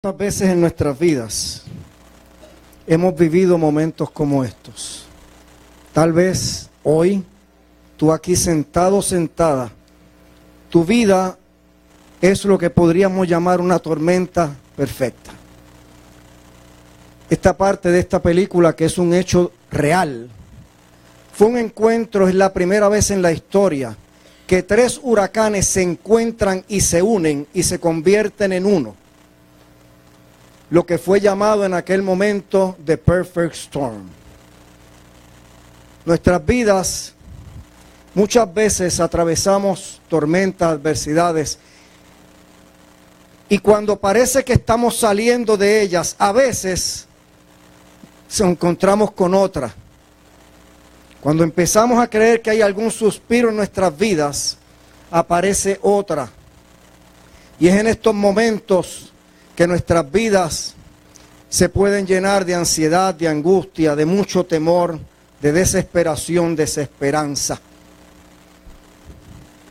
Muchas veces en nuestras vidas hemos vivido momentos como estos. Tal vez hoy, tú aquí sentado, sentada, tu vida es lo que podríamos llamar una tormenta perfecta. Esta parte de esta película, que es un hecho real, fue un encuentro, es la primera vez en la historia que 3 huracanes se encuentran y se unen y se convierten en uno. Lo que fue llamado en aquel momento The Perfect Storm. Nuestras vidas muchas veces atravesamos tormentas, adversidades, y cuando parece que estamos saliendo de ellas, a veces nos encontramos con otra. Cuando empezamos a creer que hay algún suspiro en nuestras vidas, aparece otra. Y es en estos momentos que nuestras vidas se pueden llenar de ansiedad, de angustia, de mucho temor, de desesperación, desesperanza.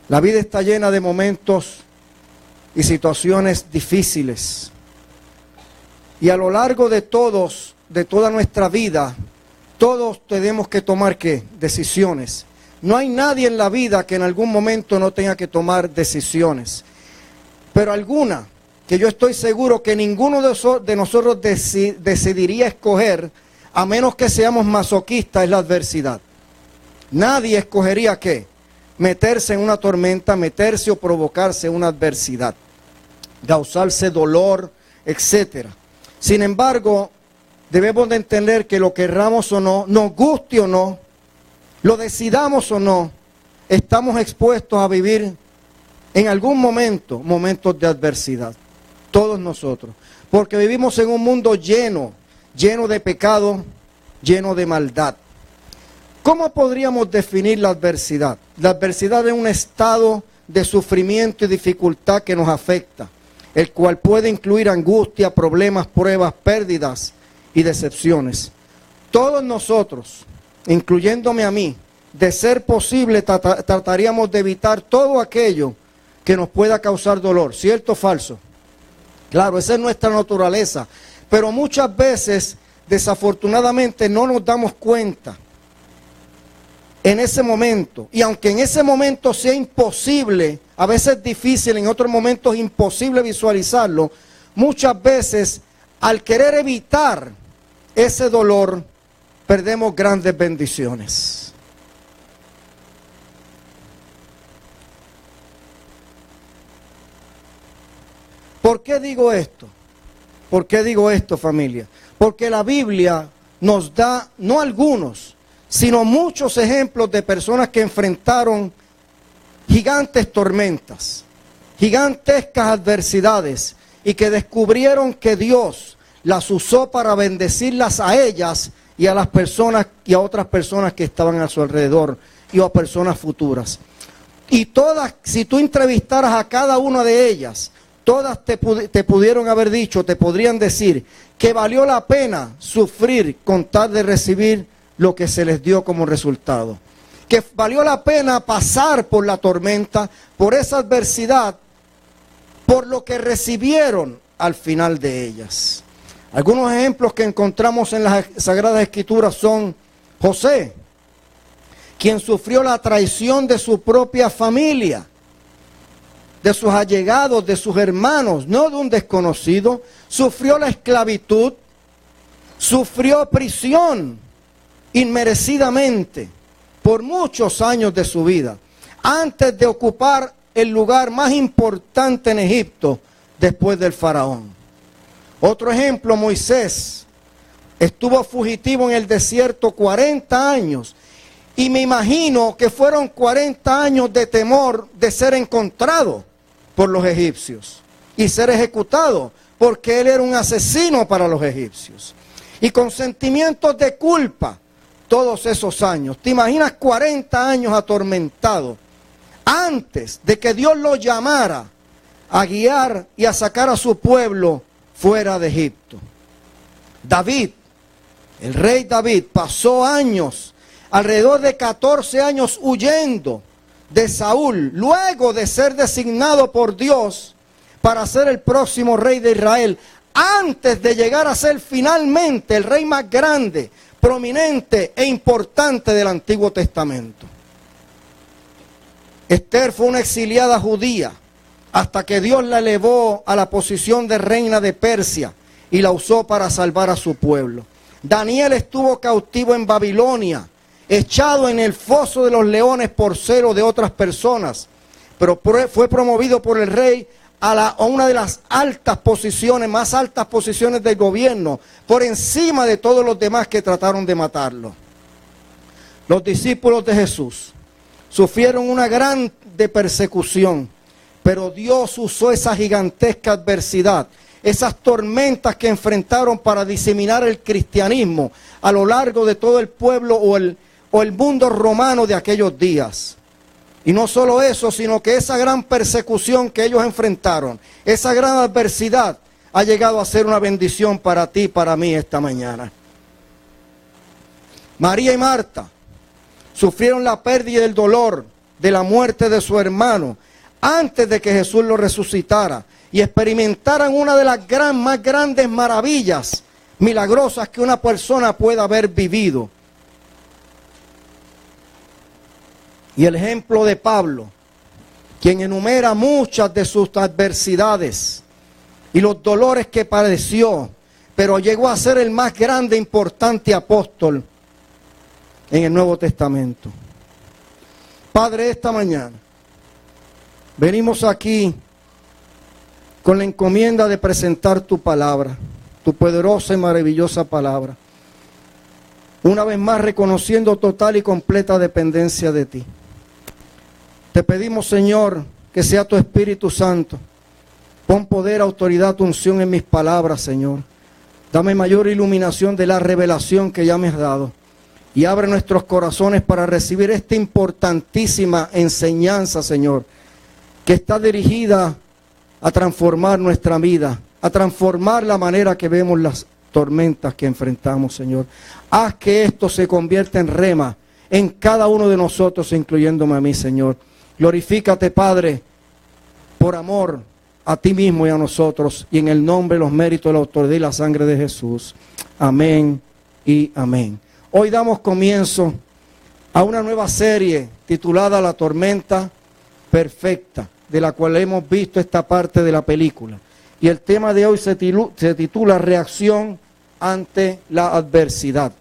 La vida está llena de momentos y situaciones difíciles. Y a lo largo de toda nuestra vida, todos tenemos que tomar ¿qué? Decisiones. No hay nadie en la vida que en algún momento no tenga que tomar decisiones. Pero alguna que yo estoy seguro que ninguno de nosotros decidiría escoger, a menos que seamos masoquistas, es la adversidad. Nadie escogería ¿qué? Meterse en una tormenta, meterse o provocarse una adversidad, causarse dolor, etc. Sin embargo, debemos de entender que lo querramos o no, nos guste o no, lo decidamos o no, estamos expuestos a vivir en algún momento, momentos de adversidad. Todos nosotros, porque vivimos en un mundo lleno de pecado, lleno de maldad. ¿Cómo podríamos definir la adversidad? La adversidad es un estado de sufrimiento y dificultad que nos afecta, el cual puede incluir angustia, problemas, pruebas, pérdidas y decepciones. Todos nosotros, incluyéndome a mí, de ser posible trataríamos de evitar todo aquello que nos pueda causar dolor, ¿cierto o falso? Claro, esa es nuestra naturaleza, pero muchas veces, desafortunadamente, no nos damos cuenta en ese momento. Y aunque en ese momento sea imposible, a veces difícil, en otros momentos imposible visualizarlo, muchas veces, al querer evitar ese dolor, perdemos grandes bendiciones. ¿Por qué digo esto? ¿Por qué digo esto, familia? Porque la Biblia nos da, no algunos, sino muchos ejemplos de personas que enfrentaron gigantes tormentas, gigantescas adversidades, y que descubrieron que Dios las usó para bendecirlas a ellas y a las personas y a otras personas que estaban a su alrededor y a personas futuras. Y todas, si tú entrevistaras a cada una de ellas, todas te pudieron haber dicho, te podrían decir que valió la pena sufrir con tal de recibir lo que se les dio como resultado. Que valió la pena pasar por la tormenta, por esa adversidad, por lo que recibieron al final de ellas. Algunos ejemplos que encontramos en las Sagradas Escrituras son José, quien sufrió la traición de su propia familia, de sus allegados, de sus hermanos, no de un desconocido. Sufrió la esclavitud, sufrió prisión inmerecidamente por muchos años de su vida, antes de ocupar el lugar más importante en Egipto después del faraón. Otro ejemplo, Moisés estuvo fugitivo en el desierto 40 años. Y me imagino que fueron 40 años de temor de ser encontrado por los egipcios y ser ejecutado, porque él era un asesino para los egipcios. Y con sentimientos de culpa todos esos años. ¿Te imaginas 40 años atormentado antes de que Dios lo llamara a guiar y a sacar a su pueblo fuera de Egipto? David, el rey David, pasó años, alrededor de 14 años huyendo de Saúl, luego de ser designado por Dios para ser el próximo rey de Israel. antes de llegar a ser finalmente el rey más grande, prominente e importante del Antiguo Testamento. Esther fue una exiliada judía hasta que Dios la elevó a la posición de reina de Persia y la usó para salvar a su pueblo. Daniel estuvo cautivo en Babilonia, echado en el foso de los leones por celo de otras personas, pero fue promovido por el rey a una de las altas posiciones, más altas posiciones del gobierno, por encima de todos los demás que trataron de matarlo. Los discípulos de Jesús sufrieron una grande persecución, pero Dios usó esa gigantesca adversidad, esas tormentas que enfrentaron para diseminar el cristianismo a lo largo de todo el pueblo o el mundo romano de aquellos días. Y no solo eso, sino que esa gran persecución que ellos enfrentaron, esa gran adversidad, ha llegado a ser una bendición para ti y para mí esta mañana. María y Marta sufrieron la pérdida y el dolor de la muerte de su hermano antes de que Jesús lo resucitara y experimentaran una de las más grandes maravillas milagrosas que una persona pueda haber vivido. Y el ejemplo de Pablo, quien enumera muchas de sus adversidades y los dolores que padeció, pero llegó a ser el más grande e importante apóstol en el Nuevo Testamento. Padre, esta mañana venimos aquí con la encomienda de presentar tu palabra, tu poderosa y maravillosa palabra. Una vez más reconociendo total y completa dependencia de ti. Te pedimos, Señor, que sea tu Espíritu Santo. Pon poder, autoridad, unción en mis palabras, Señor. Dame mayor iluminación de la revelación que ya me has dado. Y abre nuestros corazones para recibir esta importantísima enseñanza, Señor, que está dirigida a transformar nuestra vida, a transformar la manera que vemos las tormentas que enfrentamos, Señor. Haz que esto se convierta en rema en cada uno de nosotros, incluyéndome a mí, Señor. Glorifícate, Padre, por amor a ti mismo y a nosotros, y en el nombre, los méritos, la autoridad y la sangre de Jesús. Amén y amén. Hoy damos comienzo a una nueva serie titulada La Tormenta Perfecta, de la cual hemos visto esta parte de la película. Y el tema de hoy se titula Reacción ante la adversidad.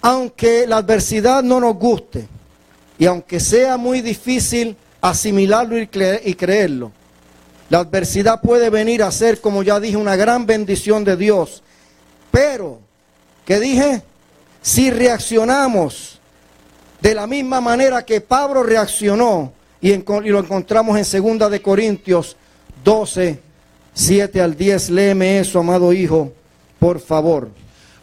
Aunque la adversidad no nos guste, y aunque sea muy difícil asimilarlo y creerlo, la adversidad puede venir a ser, como ya dije, una gran bendición de Dios. Pero, ¿qué dije? Si reaccionamos de la misma manera que Pablo reaccionó, y lo encontramos en 2 de Corintios 12, 7 al 10. Léeme eso, amado hijo, por favor.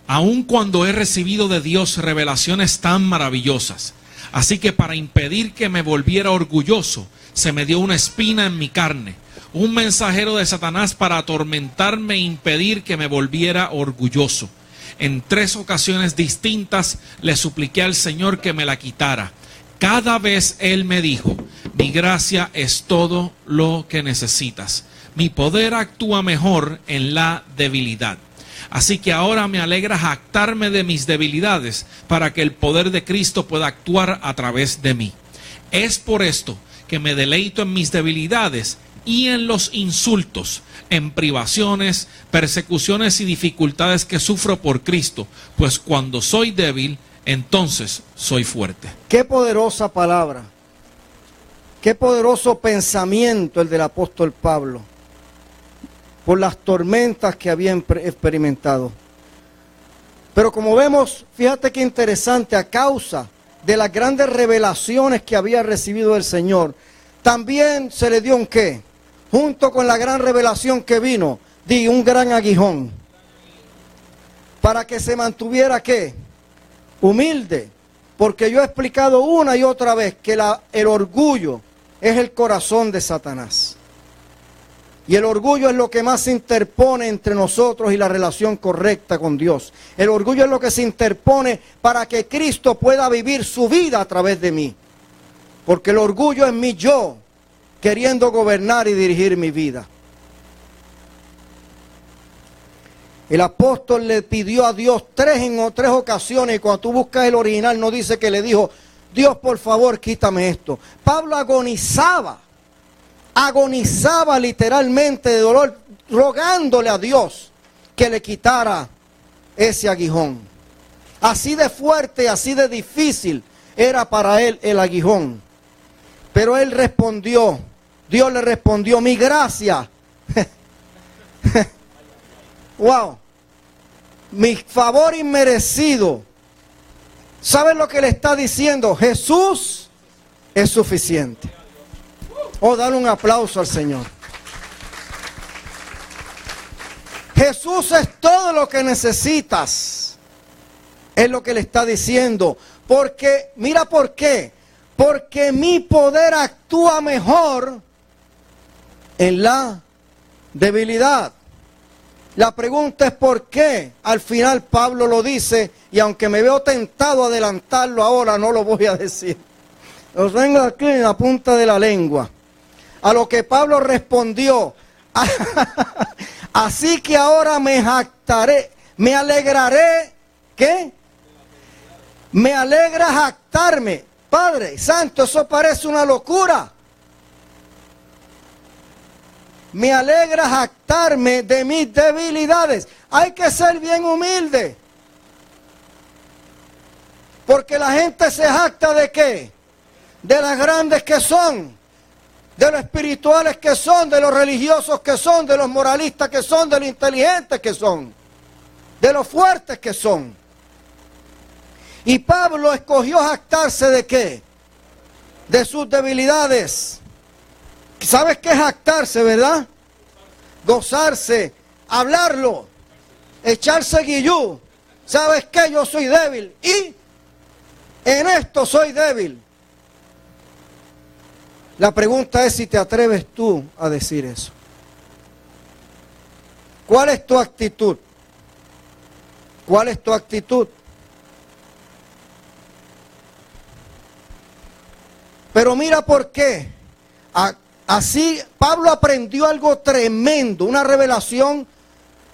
Aun cuando he recibido de Dios revelaciones tan maravillosas, así que para impedir que me volviera orgulloso, se me dio una espina en mi carne, un mensajero de Satanás para atormentarme e impedir que me volviera orgulloso. En 3 ocasiones distintas le supliqué al Señor que me la quitara. Cada vez Él me dijo: mi gracia es todo lo que necesitas. Mi poder actúa mejor en la debilidad. Así que ahora me alegra jactarme de mis debilidades para que el poder de Cristo pueda actuar a través de mí. Es por esto que me deleito en mis debilidades y en los insultos, en privaciones, persecuciones y dificultades que sufro por Cristo, pues cuando soy débil, entonces soy fuerte. Qué poderosa palabra, qué poderoso pensamiento el del apóstol Pablo, por las tormentas que había experimentado. Pero como vemos, fíjate qué interesante, a causa de las grandes revelaciones que había recibido del Señor, también se le dio un qué, junto con la gran revelación que vino, un gran aguijón, para que se mantuviera qué, humilde, porque yo he explicado una y otra vez que el orgullo es el corazón de Satanás. Y el orgullo es lo que más se interpone entre nosotros y la relación correcta con Dios. El orgullo es lo que se interpone para que Cristo pueda vivir su vida a través de mí. Porque el orgullo es mi yo, queriendo gobernar y dirigir mi vida. El apóstol le pidió a Dios en tres ocasiones, y cuando tú buscas el original no dice que le dijo, Dios, por favor, quítame esto. Pablo agonizaba literalmente de dolor, rogándole a Dios que le quitara ese aguijón. Así de fuerte, así de difícil era para él el aguijón. Pero él respondió, Dios le respondió, mi gracia, wow, mi favor inmerecido. ¿Saben lo que le está diciendo? Jesús es suficiente. Oh, dale un aplauso al Señor. Jesús es todo lo que necesitas. Es lo que le está diciendo. Porque, mira por qué. Porque mi poder actúa mejor en la debilidad. La pregunta es por qué. Al final Pablo lo dice, y aunque me veo tentado a adelantarlo ahora, no lo voy a decir. Lo tengo aquí en la punta de la lengua. A lo que Pablo respondió, así que ahora me jactaré, me alegraré, ¿qué? Me alegra jactarme. Padre Santo, eso parece una locura. Me alegra jactarme de mis debilidades. Hay que ser bien humilde. Porque la gente se jacta ¿de qué? De las grandes que son, de los espirituales que son, de los religiosos que son, de los moralistas que son, de los inteligentes que son, de los fuertes que son. Y Pablo escogió jactarse ¿de qué? De sus debilidades. ¿Sabes qué es jactarse, verdad? Gozarse, hablarlo, echarse guillú. ¿Sabes qué? Yo soy débil y en esto soy débil. La pregunta es si te atreves tú a decir eso. ¿Cuál es tu actitud? ¿Cuál es tu actitud? Pero mira por qué. Así Pablo aprendió algo tremendo, una revelación,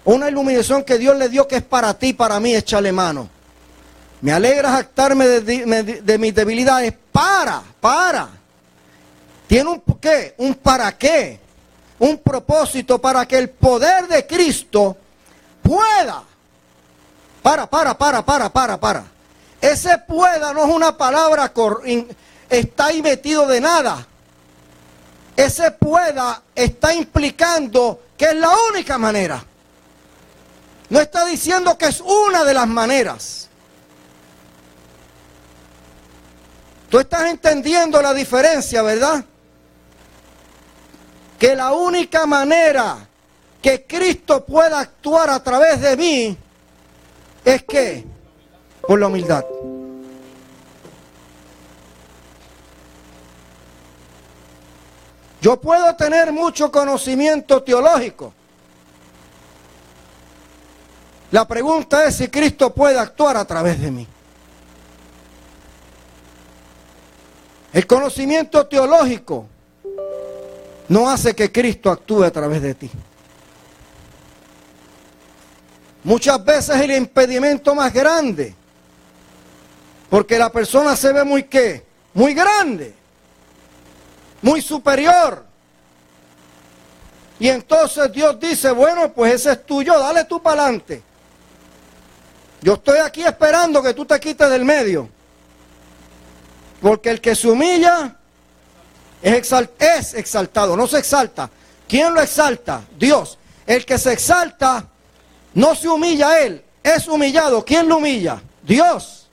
una iluminación que Dios le dio que es para ti, para mí, échale mano. Me alegra jactarme de mis debilidades para. Tiene un qué, un para qué, un propósito para que el poder de Cristo pueda. Para. Ese pueda no es una palabra, está ahí metido de nada. Ese pueda está implicando que es la única manera. No está diciendo que es una de las maneras. Tú estás entendiendo la diferencia, ¿verdad? Que la única manera que Cristo pueda actuar a través de mí es que por la humildad. Yo puedo tener mucho conocimiento teológico. La pregunta es si Cristo puede actuar a través de mí. El conocimiento teológico no hace que Cristo actúe a través de ti. Muchas veces el impedimento más grande, porque la persona se ve muy ¿qué? Muy grande, muy superior. Y entonces Dios dice, bueno, pues ese es tuyo, dale tú para adelante. Yo estoy aquí esperando que tú te quites del medio. Porque el que se humilla es exaltado, no se exalta. ¿Quién lo exalta? Dios. El que se exalta no se humilla a él, es humillado. ¿Quién lo humilla? Dios.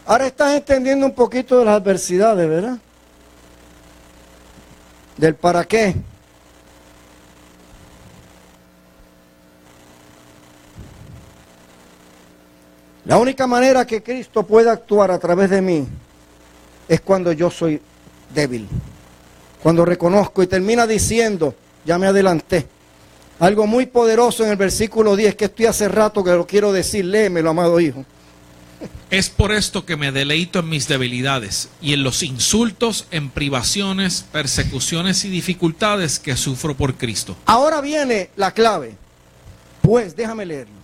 Ahora estás entendiendo un poquito de las adversidades, ¿verdad? Del para qué. La única manera que Cristo puede actuar a través de mí es cuando yo soy débil. Cuando reconozco, y termina diciendo, ya me adelanté, algo muy poderoso en el versículo 10, que estoy hace rato que lo quiero decir, léemelo, amado hijo. Es por esto que me deleito en mis debilidades y en los insultos, en privaciones, persecuciones y dificultades que sufro por Cristo. Ahora viene la clave. Pues, déjame leerlo.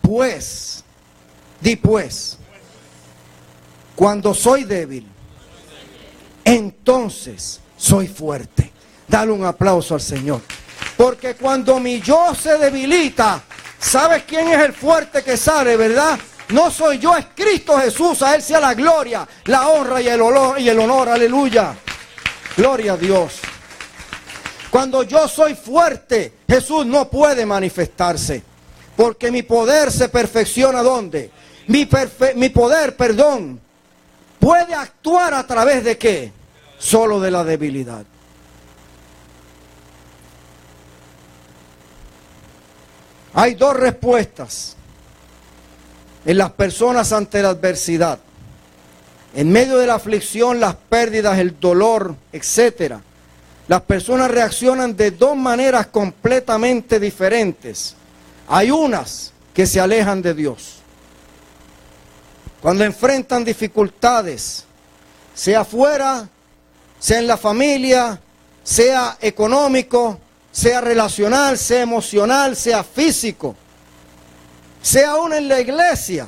Pues, di pues, cuando soy débil, entonces soy fuerte. Dale un aplauso al Señor. Porque cuando mi yo se debilita, ¿sabes quién es el fuerte que sale, verdad? No soy yo, es Cristo Jesús. A Él sea la gloria, la honra y el honor. Aleluya. Gloria a Dios. Cuando yo soy fuerte, Jesús no puede manifestarse. Porque mi poder se perfecciona ¿dónde? Mi poder, puede actuar a través de ¿qué? Solo de la debilidad. Hay dos respuestas en las personas ante la adversidad. En medio de la aflicción, las pérdidas, el dolor, etc. Las personas reaccionan de dos maneras completamente diferentes. Hay unas que se alejan de Dios. Cuando enfrentan dificultades, sea afuera, sea en la familia, sea económico, sea relacional, sea emocional, sea físico, sea aún en la iglesia,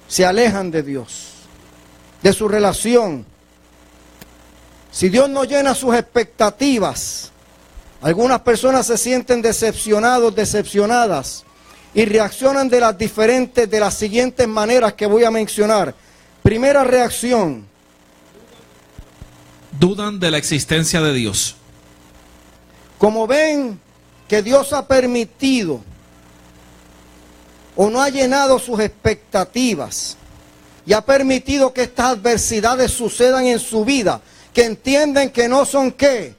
se alejan de Dios, de su relación. Si Dios no llena sus expectativas, algunas personas se sienten decepcionados, decepcionadas y reaccionan de las siguientes maneras que voy a mencionar. Primera reacción: dudan de la existencia de Dios. Como ven que Dios ha permitido o no ha llenado sus expectativas y ha permitido que estas adversidades sucedan en su vida, que entienden que no son ¿qué?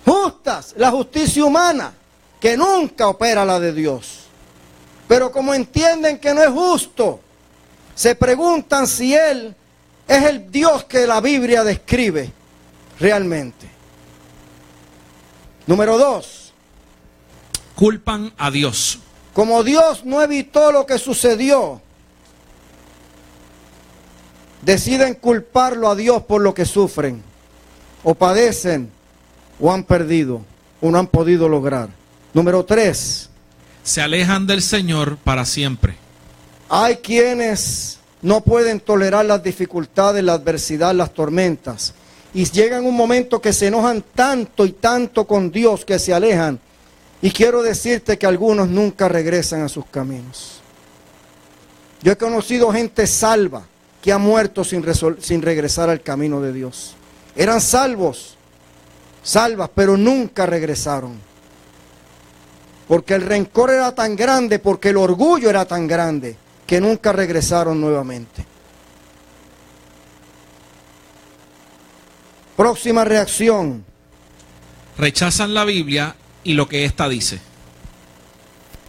Justas, la justicia humana, que nunca opera la de Dios. Pero como entienden que no es justo, se preguntan si Él es el Dios que la Biblia describe realmente. Número 2. Culpan a Dios. Como Dios no evitó lo que sucedió, deciden culparlo a Dios por lo que sufren, o padecen, o han perdido, o no han podido lograr. Número 3. Se alejan del Señor para siempre. Hay quienes no pueden tolerar las dificultades, la adversidad, las tormentas. Y llegan un momento que se enojan tanto y tanto con Dios que se alejan. Y quiero decirte que algunos nunca regresan a sus caminos. Yo he conocido gente salva que ha muerto sin regresar al camino de Dios. Eran salvas, pero nunca regresaron. Porque el rencor era tan grande, porque el orgullo era tan grande, que nunca regresaron nuevamente. Próxima reacción: rechazan la Biblia y lo que ésta dice.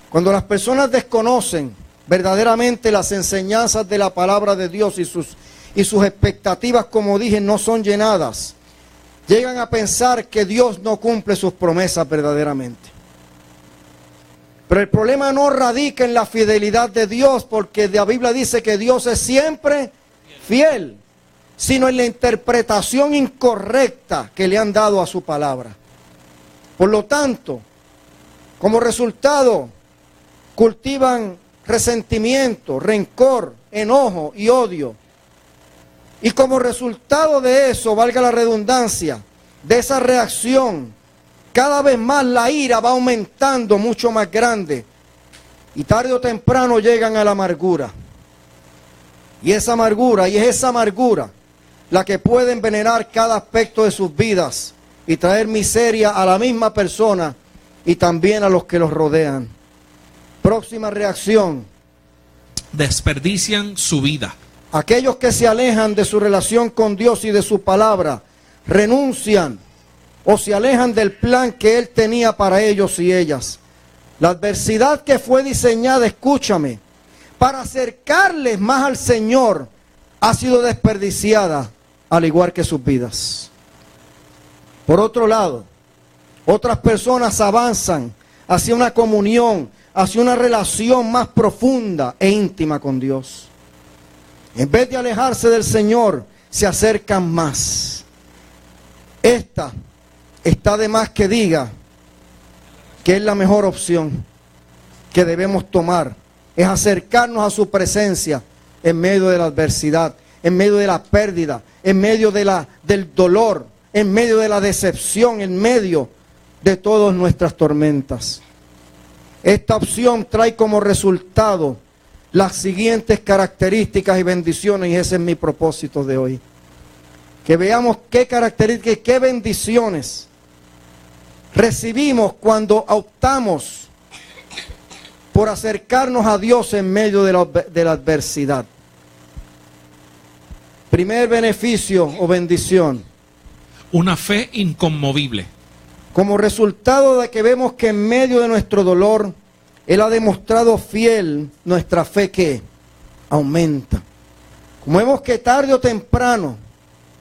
Cuando las personas desconocen verdaderamente las enseñanzas de la palabra de Dios y sus expectativas, como dije, no son llenadas, llegan a pensar que Dios no cumple sus promesas verdaderamente. Pero el problema no radica en la fidelidad de Dios, porque la Biblia dice que Dios es siempre fiel, sino en la interpretación incorrecta que le han dado a su palabra. Por lo tanto, como resultado, cultivan resentimiento, rencor, enojo y odio. Y como resultado de eso, valga la redundancia, de esa reacción, cada vez más la ira va aumentando mucho más grande. Y tarde o temprano llegan a la amargura. Y es esa amargura la que puede envenenar cada aspecto de sus vidas y traer miseria a la misma persona y también a los que los rodean. Próxima reacción: desperdician su vida. Aquellos que se alejan de su relación con Dios y de su palabra, renuncian o se alejan del plan que Él tenía para ellos y ellas. La adversidad que fue diseñada, escúchame, para acercarles más al Señor, ha sido desperdiciada, al igual que sus vidas. Por otro lado, otras personas avanzan hacia una comunión, hacia una relación más profunda e íntima con Dios. En vez de alejarse del Señor, se acercan más. Esta está de más que diga que es la mejor opción que debemos tomar. Es acercarnos a su presencia en medio de la adversidad, en medio de la pérdida, en medio del dolor, en medio de la decepción, en medio de todas nuestras tormentas. Esta opción trae como resultado las siguientes características y bendiciones, y ese es mi propósito de hoy. Que veamos qué características y qué bendiciones recibimos cuando optamos por acercarnos a Dios en medio de la adversidad. Primer beneficio o bendición. Una fe inconmovible. Como resultado de que vemos que en medio de nuestro dolor, Él ha demostrado fiel, nuestra fe que aumenta. Como vemos que tarde o temprano,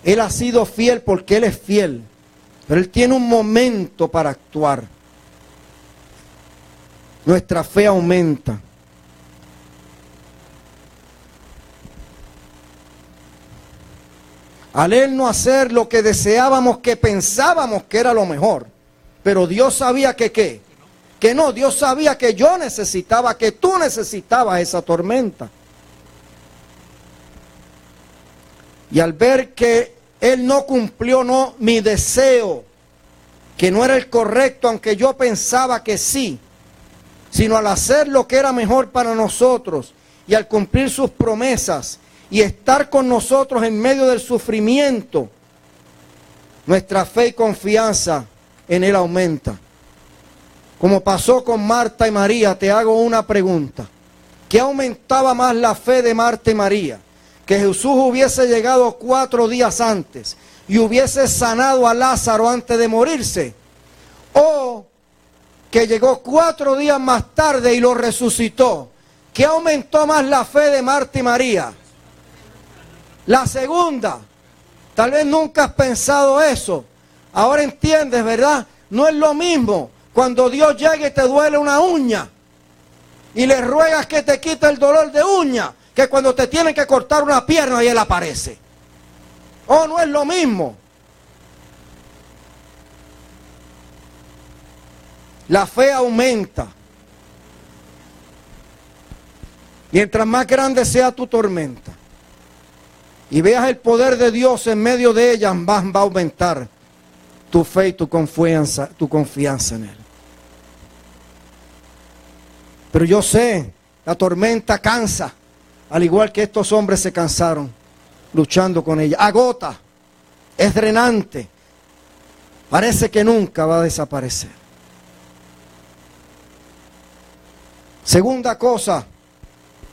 Él ha sido fiel porque Él es fiel. Pero Él tiene un momento para actuar. Nuestra fe aumenta. Al Él no hacer lo que deseábamos, que pensábamos que era lo mejor. Pero Dios sabía que ¿qué? Que no, Dios sabía que yo necesitaba, que tú necesitabas esa tormenta. Y al ver que Él no cumplió mi deseo, que no era el correcto, aunque yo pensaba que sí, sino al hacer lo que era mejor para nosotros y al cumplir sus promesas y estar con nosotros en medio del sufrimiento, nuestra fe y confianza en Él aumenta. Como pasó con Marta y María, te hago una pregunta. ¿Qué aumentaba más la fe de Marta y María? Que Jesús hubiese llegado 4 días antes y hubiese sanado a Lázaro antes de morirse, o que llegó 4 días más tarde y lo resucitó. ¿Qué aumentó más la fe de Marta y María? La segunda. Tal vez nunca has pensado eso. Ahora entiendes, ¿verdad? No es lo mismo cuando Dios llega y te duele una uña y le ruegas que te quite el dolor de uña, que cuando te tienen que cortar una pierna y Él aparece. Oh, no es lo mismo. La fe aumenta. Mientras más grande sea tu tormenta y veas el poder de Dios en medio de ella, va a aumentar tu fe y tu confianza en Él. Pero yo sé, la tormenta cansa, al igual que estos hombres se cansaron luchando con ella. Agota, es drenante, parece que nunca va a desaparecer. Segunda cosa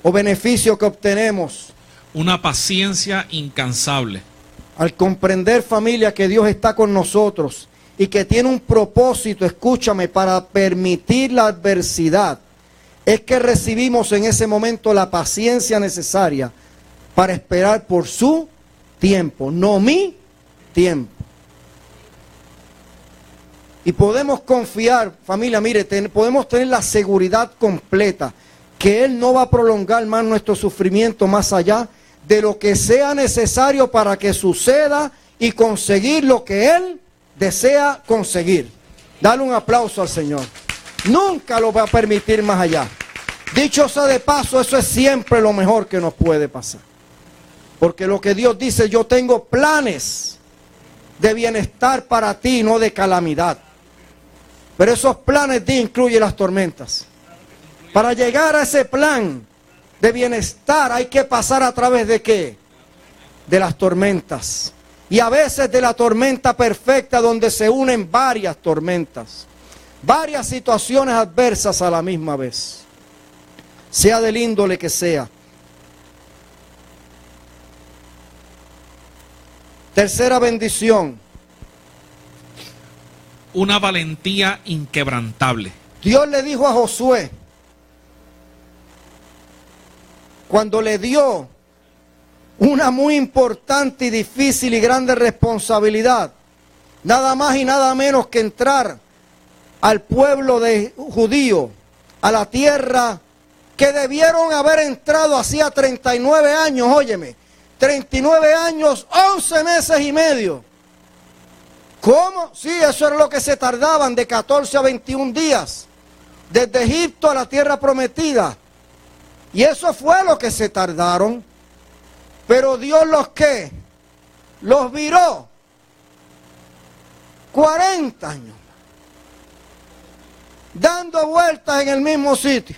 o beneficio que obtenemos. Una paciencia incansable. Al comprender, familia, que Dios está con nosotros y que tiene un propósito, escúchame, para permitir la adversidad, es que recibimos en ese momento la paciencia necesaria para esperar por su tiempo, no mi tiempo. Y podemos confiar, familia, mire, podemos tener la seguridad completa que Él no va a prolongar más nuestro sufrimiento más allá de lo que sea necesario para que suceda y conseguir lo que Él desea conseguir. Dale un aplauso al Señor. Nunca lo va a permitir más allá. Dicho sea de paso, eso es siempre lo mejor que nos puede pasar. Porque lo que Dios dice, yo tengo planes de bienestar para ti, no de calamidad. Pero esos planes incluyen las tormentas. Para llegar a ese plan de bienestar hay que pasar a través de ¿qué? De las tormentas. Y a veces de la tormenta perfecta, donde se unen varias tormentas, varias situaciones adversas a la misma vez, sea del índole que sea. Tercera bendición. Una valentía inquebrantable. Dios le dijo a Josué, cuando le dio una muy importante y difícil y grande responsabilidad, nada más y nada menos que entrar al pueblo de judío, a la tierra que debieron haber entrado hacía 39 años, óyeme, 39 años, 11 meses y medio. ¿Cómo? Sí, eso era lo que se tardaban, de 14 a 21 días, desde Egipto a la tierra prometida. Y eso fue lo que se tardaron. Pero Dios ¿qué? Los viró 40 años, dando vueltas en el mismo sitio.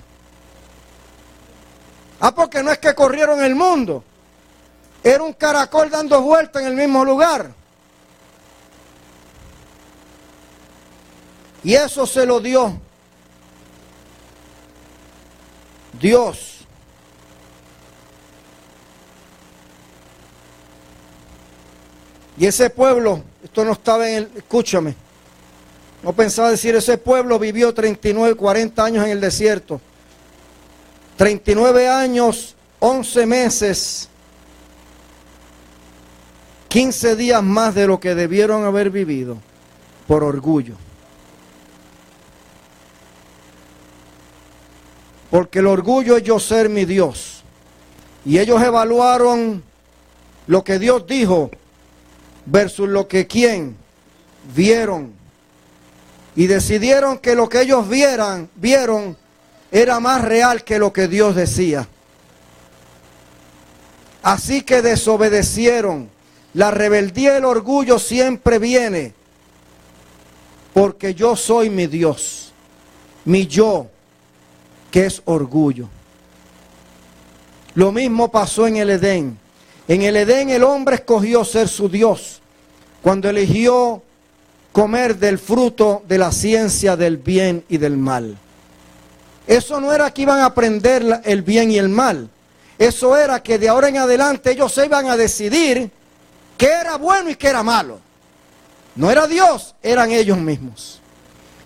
Porque no es que corrieron el mundo, era un caracol dando vueltas en el mismo lugar. Y eso se lo dio Dios. Y ese pueblo, esto no estaba en el, escúchame, no pensaba decir, ese pueblo vivió 39, 40 años en el desierto. 39 años, 11 meses, 15 días más de lo que debieron haber vivido por orgullo. Porque el orgullo es yo ser mi Dios. Y ellos evaluaron lo que Dios dijo versus lo que ¿quién? Vieron. Y decidieron que lo que ellos vieron era más real que lo que Dios decía. Así que desobedecieron. La rebeldía y el orgullo siempre viene porque yo soy mi Dios, mi yo, que es orgullo. Lo mismo pasó en el Edén. En el Edén el hombre escogió ser su Dios cuando eligió comer del fruto de la ciencia del bien y del mal. Eso no era que iban a aprender el bien y el mal. Eso era que de ahora en adelante ellos se iban a decidir qué era bueno y qué era malo. No era Dios, eran ellos mismos.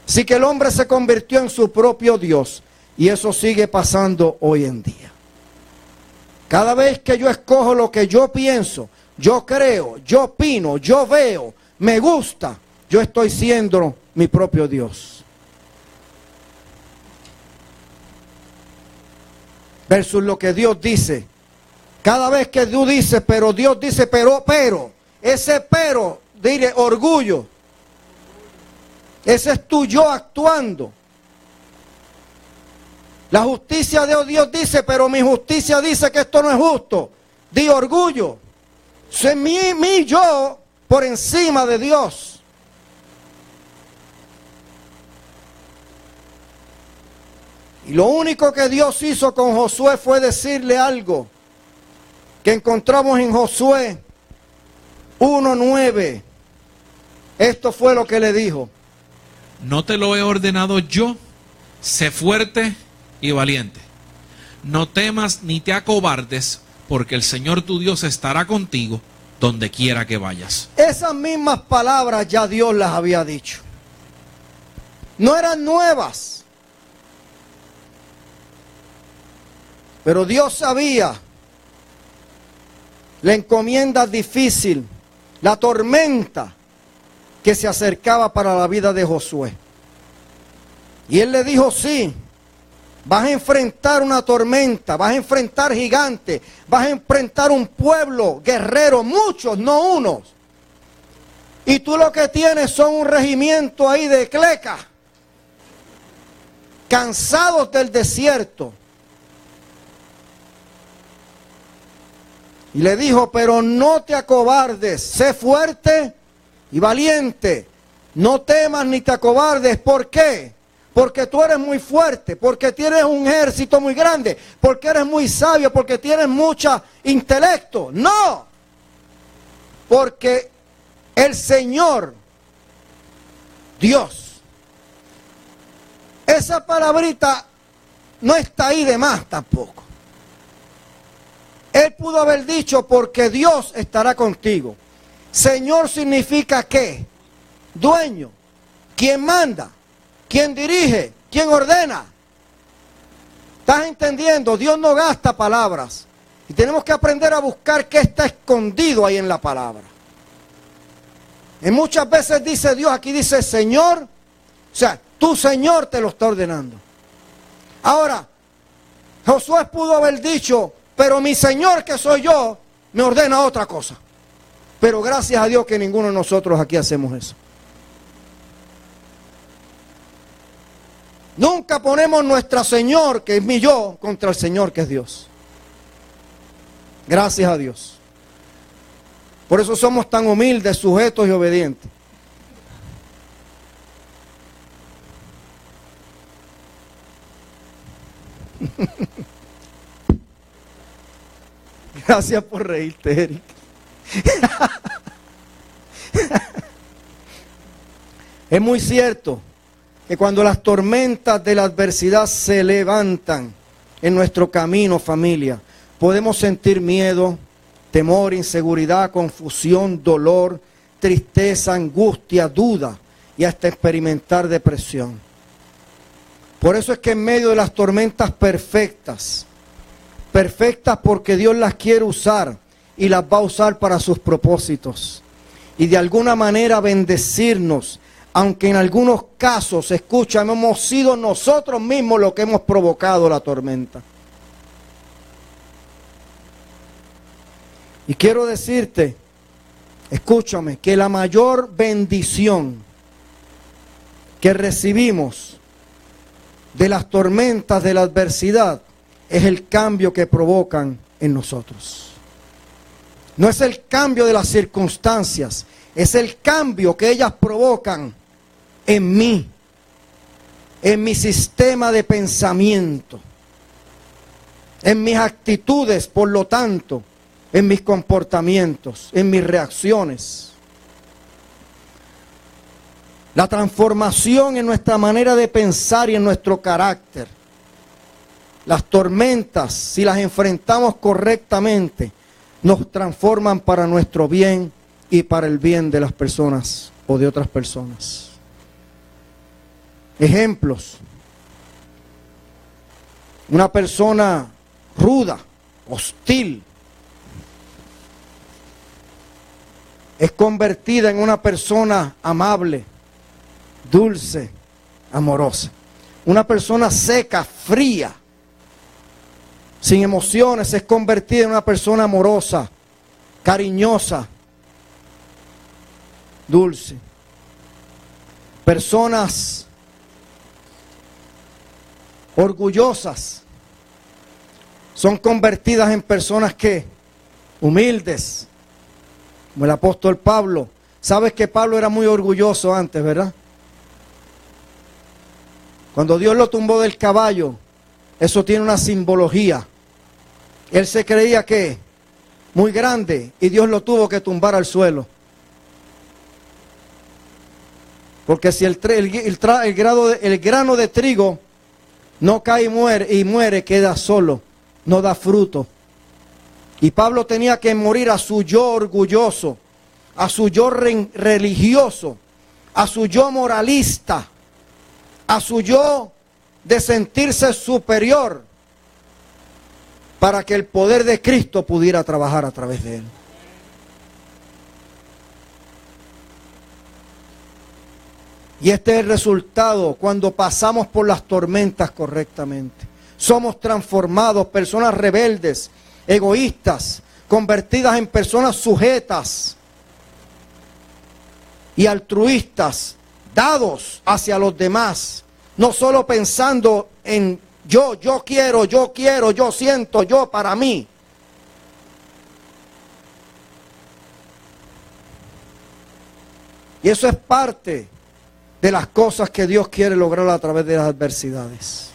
Así que el hombre se convirtió en su propio Dios. Y eso sigue pasando hoy en día. Cada vez que yo escojo lo que yo pienso, yo creo, yo opino, yo veo, me gusta, yo estoy siendo mi propio Dios. Versus lo que Dios dice. Cada vez que tú dices, pero Dios dice, pero, ese pero, dile orgullo. Ese es tu yo actuando. La justicia de Dios dice, pero mi justicia dice que esto no es justo. Di orgullo. Es mi yo por encima de Dios. Y lo único que Dios hizo con Josué fue decirle algo que encontramos en Josué 1:9. Esto fue lo que le dijo. ¿No te lo he ordenado yo? Sé fuerte y valiente. No temas ni te acobardes, porque el Señor tu Dios estará contigo donde quiera que vayas. Esas mismas palabras ya Dios las había dicho. No eran nuevas. Pero Dios sabía la encomienda difícil, la tormenta que se acercaba para la vida de Josué. Y él le dijo, sí, vas a enfrentar una tormenta, vas a enfrentar gigantes, vas a enfrentar un pueblo guerrero, muchos, no unos. Y tú lo que tienes son un regimiento ahí de clecas, cansados del desierto. Y le dijo, pero no te acobardes, sé fuerte y valiente. No temas ni te acobardes. ¿Por qué? Porque tú eres muy fuerte, porque tienes un ejército muy grande, porque eres muy sabio, porque tienes mucho intelecto. No, porque el Señor, Dios, esa palabrita no está ahí de más tampoco. Él pudo haber dicho, porque Dios estará contigo. Señor significa ¿qué? Dueño, quien manda, quien dirige, quien ordena. ¿Estás entendiendo? Dios no gasta palabras. Y tenemos que aprender a buscar qué está escondido ahí en la palabra. Y muchas veces dice Dios, aquí dice Señor, o sea, tu Señor te lo está ordenando. Ahora, Josué pudo haber dicho, pero mi Señor que soy yo, me ordena otra cosa. Pero gracias a Dios que ninguno de nosotros aquí hacemos eso. Nunca ponemos nuestra Señor, que es mi yo, contra el Señor, que es Dios. Gracias a Dios. Por eso somos tan humildes, sujetos y obedientes. Gracias por reírte, Eric. Es muy cierto que cuando las tormentas de la adversidad se levantan en nuestro camino, familia, podemos sentir miedo, temor, inseguridad, confusión, dolor, tristeza, angustia, duda y hasta experimentar depresión. Por eso es que en medio de las tormentas perfectas porque Dios las quiere usar y las va a usar para sus propósitos y de alguna manera bendecirnos, aunque en algunos casos, escucha, hemos sido nosotros mismos los que hemos provocado la tormenta. Y quiero decirte, escúchame, que la mayor bendición que recibimos de las tormentas de la adversidad es el cambio que provocan en nosotros. No es el cambio de las circunstancias, es el cambio que ellas provocan en mí, en mi sistema de pensamiento, en mis actitudes, por lo tanto, en mis comportamientos, en mis reacciones. La transformación en nuestra manera de pensar y en nuestro carácter. Las tormentas, si las enfrentamos correctamente, nos transforman para nuestro bien y para el bien de las personas o de otras personas. Ejemplos. Una persona ruda, hostil, es convertida en una persona amable, dulce, amorosa. Una persona seca, fría, sin emociones, es convertida en una persona amorosa, cariñosa, dulce. Personas orgullosas son convertidas en personas que humildes, como el apóstol Pablo. Sabes que Pablo era muy orgulloso antes, ¿verdad? Cuando Dios lo tumbó del caballo, eso tiene una simbología. Él se creía que muy grande y Dios lo tuvo que tumbar al suelo. Porque si el grano de trigo no cae y muere, queda solo, no da fruto. Y Pablo tenía que morir a su yo orgulloso, a su yo religioso, a su yo moralista, a su yo de sentirse superior, para que el poder de Cristo pudiera trabajar a través de él. Y este es el resultado cuando pasamos por las tormentas correctamente. Somos transformados, personas rebeldes, egoístas, convertidas en personas sujetas y altruistas, dados hacia los demás, no solo pensando en yo quiero, yo siento, yo para mí. Y eso es parte de las cosas que Dios quiere lograr a través de las adversidades,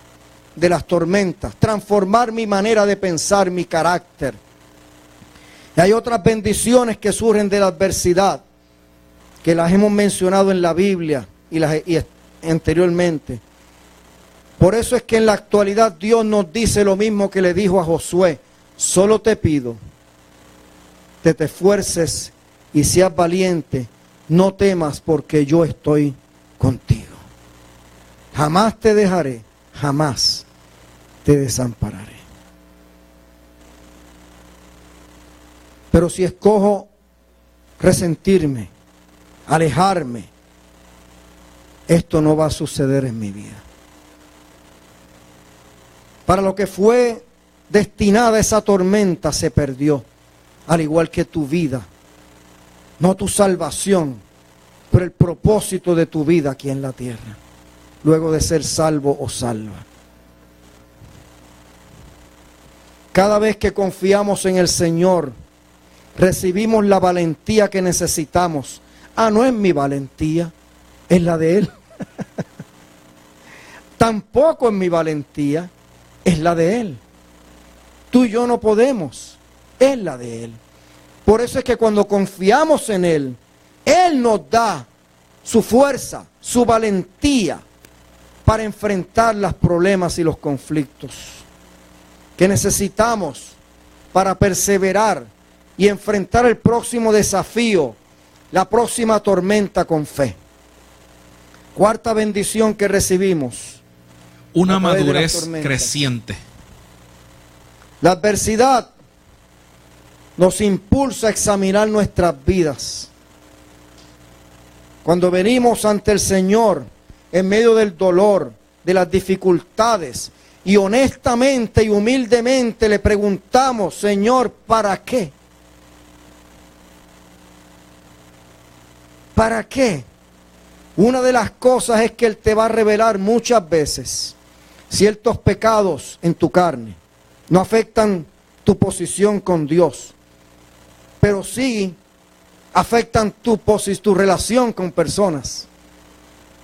de las tormentas, transformar mi manera de pensar, mi carácter. Y hay otras bendiciones que surgen de la adversidad, que las hemos mencionado en la Biblia y anteriormente. Por eso es que en la actualidad Dios nos dice lo mismo que le dijo a Josué: solo te pido que te esfuerces y seas valiente, no temas porque yo estoy contigo. Jamás te dejaré, jamás te desampararé. Pero si escojo resentirme, alejarme, esto no va a suceder en mi vida. Para lo que fue destinada esa tormenta se perdió, al igual que tu vida. No tu salvación, pero el propósito de tu vida aquí en la tierra, luego de ser salvo o salva. Cada vez que confiamos en el Señor, recibimos la valentía que necesitamos. No es mi valentía, es la de Él. Tampoco es mi valentía, es la de Él. Tú y yo no podemos, es la de Él. Por eso es que cuando confiamos en Él, Él nos da su fuerza, su valentía para enfrentar los problemas y los conflictos que necesitamos para perseverar y enfrentar el próximo desafío, la próxima tormenta con fe. Cuarta bendición que recibimos: una madurez creciente. La adversidad nos impulsa a examinar nuestras vidas. Cuando venimos ante el Señor en medio del dolor, de las dificultades, y honestamente y humildemente le preguntamos: Señor, ¿para qué? ¿Para qué? Una de las cosas es que Él te va a revelar muchas veces ciertos pecados en tu carne. No afectan tu posición con Dios, pero sí afectan tu relación con personas.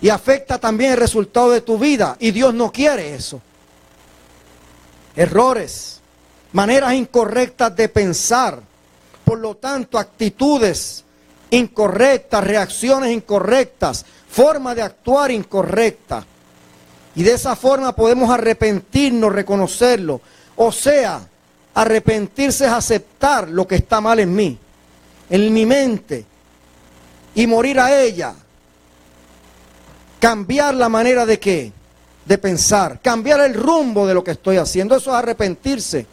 Y afecta también el resultado de tu vida, y Dios no quiere eso. Errores, maneras incorrectas de pensar, por lo tanto actitudes incorrectas, reacciones incorrectas, forma de actuar incorrecta. Y de esa forma podemos arrepentirnos, reconocerlo. O sea, arrepentirse es aceptar lo que está mal en mí, en mi mente, y morir a ella. Cambiar la manera de qué, de pensar, cambiar el rumbo de lo que estoy haciendo. Eso es arrepentirse.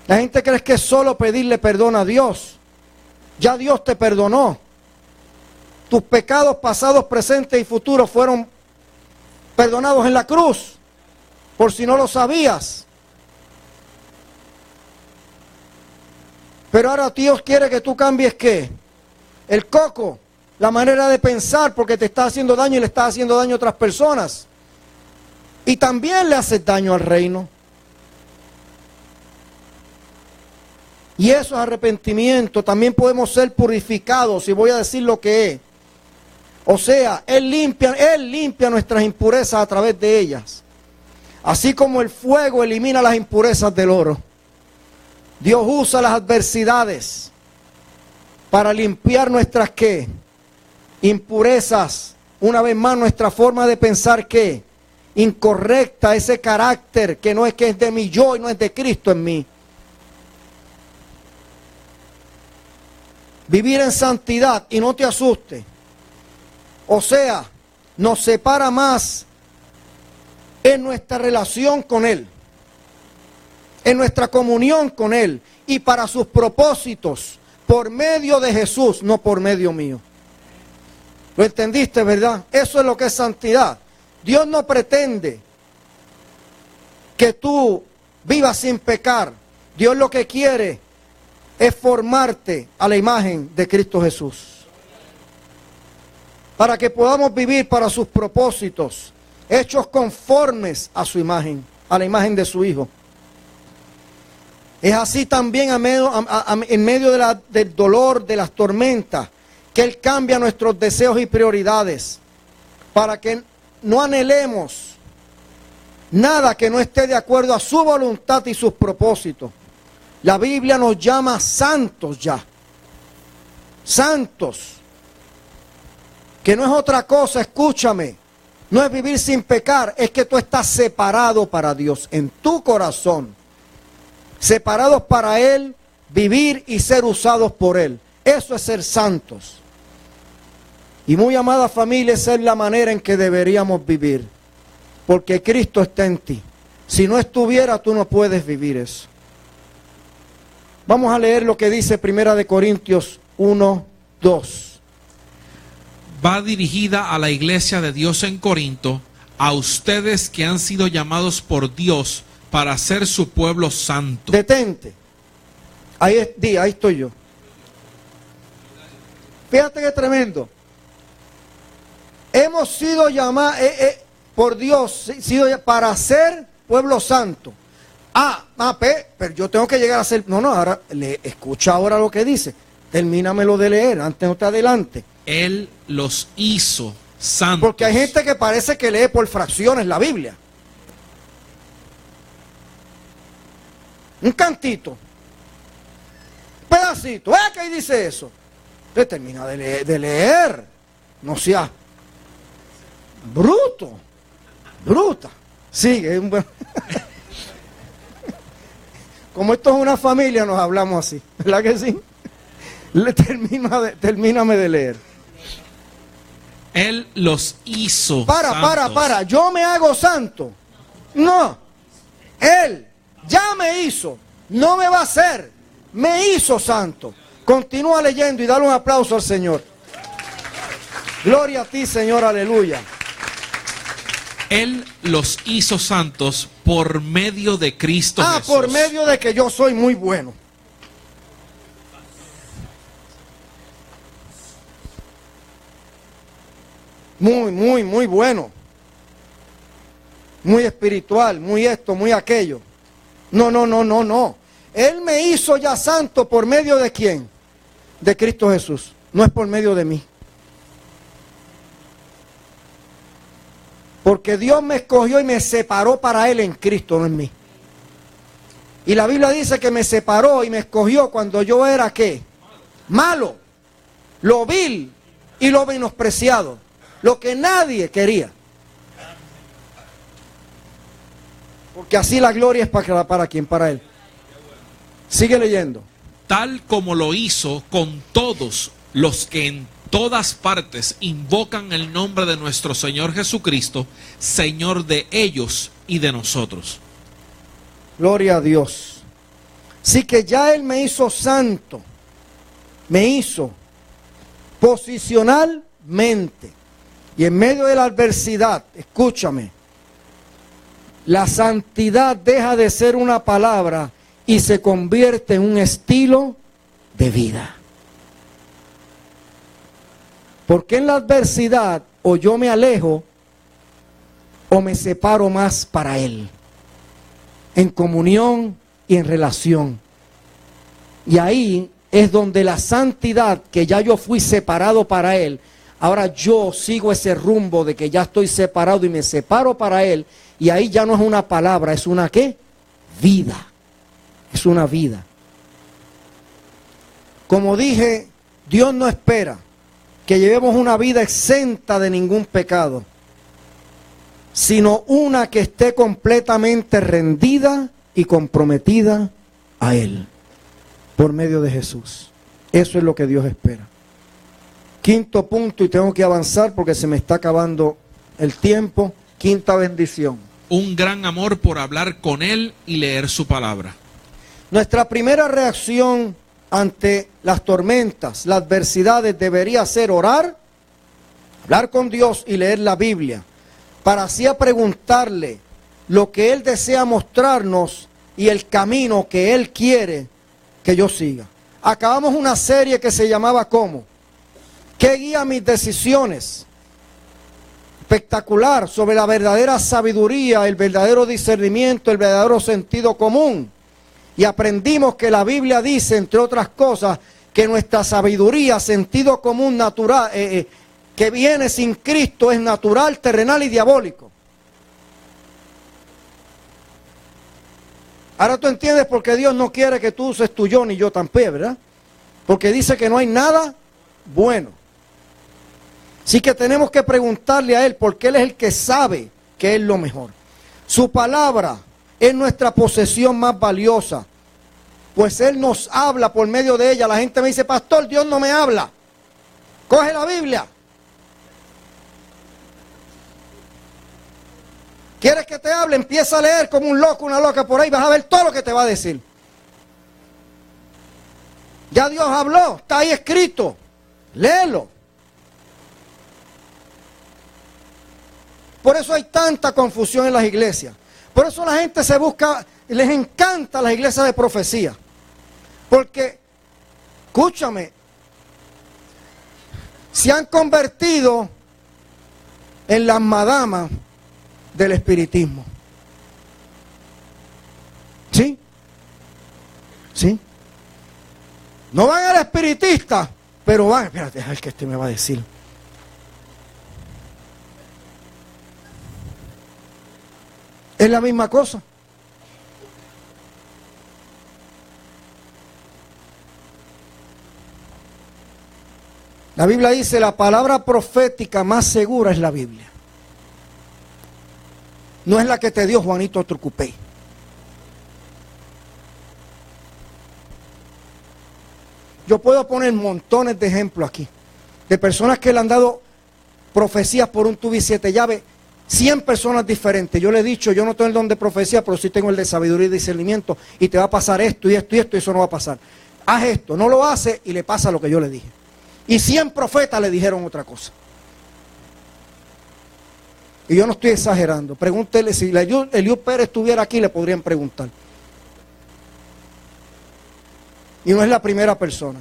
La gente cree que es solo pedirle perdón a Dios. Ya Dios te perdonó. Tus pecados pasados, presentes y futuros fueron perdonados en la cruz, por si no lo sabías. Pero ahora Dios quiere que tú cambies ¿qué? El coco, la manera de pensar, porque te está haciendo daño y le estás haciendo daño a otras personas. Y también le haces daño al reino. Y eso es arrepentimiento. También podemos ser purificados, y voy a decir lo que es. O sea, Él limpia nuestras impurezas a través de ellas. Así como el fuego elimina las impurezas del oro. Dios usa las adversidades para limpiar nuestras ¿qué? Impurezas. Una vez más, nuestra forma de pensar ¿qué? Incorrecta, ese carácter que no es que es de mi yo y no es de Cristo en mí. Vivir en santidad, y no te asuste. O sea, nos separa más en nuestra relación con Él, en nuestra comunión con Él, y para sus propósitos, por medio de Jesús, no por medio mío. ¿Lo entendiste, verdad? Eso es lo que es santidad. Dios no pretende que tú vivas sin pecar. Dios lo que quiere es formarte a la imagen de Cristo Jesús, para que podamos vivir para sus propósitos, hechos conformes a su imagen, a la imagen de su Hijo. Es así también en medio del dolor, de las tormentas, que Él cambia nuestros deseos y prioridades, para que no anhelemos nada que no esté de acuerdo a su voluntad y sus propósitos. La Biblia nos llama santos ya. Santos. Que no es otra cosa, escúchame. No es vivir sin pecar, es que tú estás separado para Dios en tu corazón. Separados para Él, vivir y ser usados por Él. Eso es ser santos. Y muy amada familia, esa es la manera en que deberíamos vivir. Porque Cristo está en ti. Si no estuviera, tú no puedes vivir eso. Vamos a leer lo que dice 1 Corintios 1, 2. Va dirigida a la iglesia de Dios en Corinto, a ustedes que han sido llamados por Dios para ser su pueblo santo. Detente. Ahí estoy yo. Fíjate qué tremendo. Hemos sido llamados por Dios para ser pueblo santo. Pero yo tengo que llegar a ser... No, ahora escucha ahora lo que dice. Termínamelo de leer, antes no te adelante. Él los hizo santos. Porque hay gente que parece que lee por fracciones la Biblia. Un cantito. Un pedacito. ¿Qué ahí dice eso? Usted termina de leer. No sea bruto. Bruta. Sigue. Como esto es una familia, nos hablamos así. ¿Verdad que sí? Termíname de leer. Él los hizo santos. Para. Yo me hago santo. No. Él ya me hizo. No me va a hacer. Me hizo santo. Continúa leyendo y dale un aplauso al Señor. Gloria a ti, Señor. Aleluya. Él los hizo santos por medio de Cristo Jesús. Por medio de que yo soy muy bueno. Muy bueno. Muy espiritual, muy esto, muy aquello. No. Él me hizo ya santo por medio de ¿quién? De Cristo Jesús. No es por medio de mí. Porque Dios me escogió y me separó para Él en Cristo, no en mí. Y la Biblia dice que me separó y me escogió cuando yo era ¿qué? Malo, lo vil y lo menospreciado. Lo que nadie quería. Porque así la gloria es para quien, para Él. Sigue leyendo. Tal como lo hizo con todos los que en todas partes invocan el nombre de nuestro Señor Jesucristo, Señor de ellos y de nosotros. Gloria a Dios. Sí que ya Él me hizo santo. Me hizo posicionalmente. Y en medio de la adversidad, escúchame, la santidad deja de ser una palabra y se convierte en un estilo de vida. Porque en la adversidad o yo me alejo o me separo más para Él. En comunión y en relación. Y ahí es donde la santidad, que ya yo fui separado para Él, ahora yo sigo ese rumbo de que ya estoy separado y me separo para Él. Y ahí ya no es una palabra, es una ¿qué? Vida. Es una vida. Como dije, Dios no espera que llevemos una vida exenta de ningún pecado, sino una que esté completamente rendida y comprometida a Él, por medio de Jesús. Eso es lo que Dios espera. Quinto punto, y tengo que avanzar porque se me está acabando el tiempo. Quinta bendición. Un gran amor por hablar con Él y leer su palabra. Nuestra primera reacción ante las tormentas, las adversidades, debería ser orar, hablar con Dios y leer la Biblia, para así preguntarle lo que Él desea mostrarnos y el camino que Él quiere que yo siga. Acabamos una serie que se llamaba ¿cómo? ¿Qué guía mis decisiones? Espectacular, sobre la verdadera sabiduría, el verdadero discernimiento, el verdadero sentido común. Y aprendimos que la Biblia dice, entre otras cosas, que nuestra sabiduría, sentido común natural, que viene sin Cristo, es natural, terrenal y diabólico. Ahora tú entiendes por qué Dios no quiere que tú uses tu yo ni yo tampoco, ¿verdad? Porque dice que no hay nada bueno. Así que tenemos que preguntarle a Él, porque Él es el que sabe que es lo mejor. Su palabra es nuestra posesión más valiosa, pues Él nos habla por medio de ella. La gente me dice, pastor, Dios no me habla. Coge la Biblia. ¿Quieres que te hable? Empieza a leer como un loco, una loca por ahí, vas a ver todo lo que te va a decir. Ya Dios habló, está ahí escrito. Léelo. Por eso hay tanta confusión en las iglesias. Por eso la gente se busca, les encanta las iglesias de profecía. Porque, escúchame, se han convertido en las madamas del espiritismo. ¿Sí? ¿Sí? No van al espiritista, pero van, espérate, a ver qué me va a decir. Es la misma cosa. La Biblia dice, la palabra profética más segura es la Biblia. No es la que te dio Juanito Trucupé. Yo puedo poner montones de ejemplos aquí, de personas que le han dado profecías por un tubo y 7 llaves, 100 personas diferentes. Yo le he dicho, yo no tengo el don de profecía, pero sí tengo el de sabiduría y discernimiento, y te va a pasar esto y esto y esto, y eso no va a pasar. Haz esto, no lo hace y le pasa lo que yo le dije. Y 100 profetas le dijeron otra cosa. Y yo no estoy exagerando. Pregúntele, si Eliú Pérez estuviera aquí, le podrían preguntar. Y no es la primera persona.